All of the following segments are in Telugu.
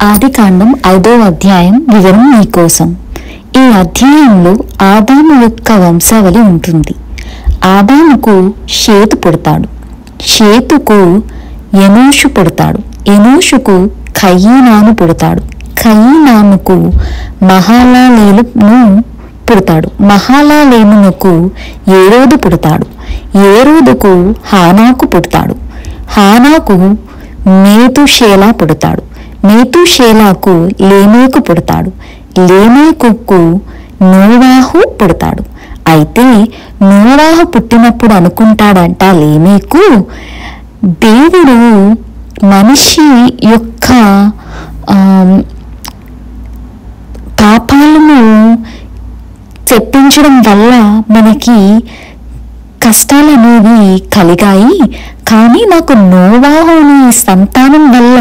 ఆదికాండం 5వ అధ్యాయం వివరణ మీకోసం. ఈ అధ్యాయంలో ఆదాము యొక్క వంశావళి ఉంటుంది. ఆదాముకు షేతు పుడతాడు, షేతుకు ఎనోషు పుడతాడు, ఎనోషుకు కయీనాను పుడతాడు, కయీనానుకు మహలలేలును పుడతాడు, మహలలేలునకు ఏరోదు పుడతాడు, ఏరోదుకు హానాకు పుడతాడు, హానాకు మేతుషేలా పుడతాడు, మేతుషేలాకు లేమేకు పుడతాడు, లేమేకుకు నోవాహు పుడతాడు. అయితే నోవాహు పుట్టినప్పుడు అనుకుంటాడంట లేమేకు, దేవుడు మనిషి యొక్క పాపాలను తెప్పించడం వల్ల మనకి కష్టాలు అనేవి కలిగాయి, కానీ నాకు నోవాహుని సంతానం వల్ల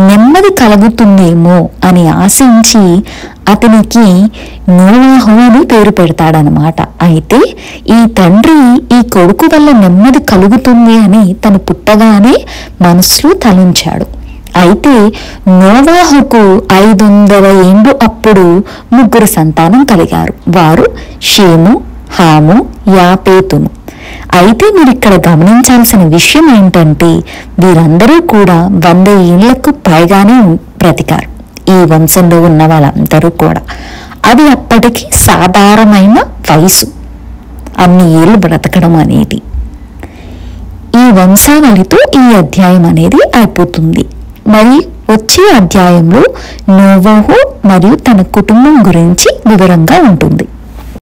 నెమ్మది కలుగుతుందేమో అని ఆశించి అతనికి నోవాహు అని పేరు పెడతాడనమాట. అయితే ఈ తండ్రి ఈ కొడుకు వల్ల నెమ్మది కలుగుతుంది అని తను పుట్టగానే మనసులో తలంచాడు. అయితే నోవాహుకు 500 ఏండ్లు అప్పుడు 3 సంతానం కలిగారు. వారు షేము, హాము, యాపేతును. అయితే మీరు ఇక్కడ గమనించాల్సిన విషయం ఏంటంటే వీరందరూ కూడా 100 ఏళ్లకు పైగానే బ్రతికారు. ఈ వంశంలో ఉన్న వాళ్ళందరూ కూడా అది అప్పటికి సాధారణమైన వయసు, అన్ని ఏళ్ళు బ్రతకడం అనేది. ఈ వంశావళితో ఈ అధ్యాయం అనేది అయిపోతుంది. మరి వచ్చే అధ్యాయంలో నోవాహు మరియు తన కుటుంబం గురించి వివరంగా ఉంటుంది.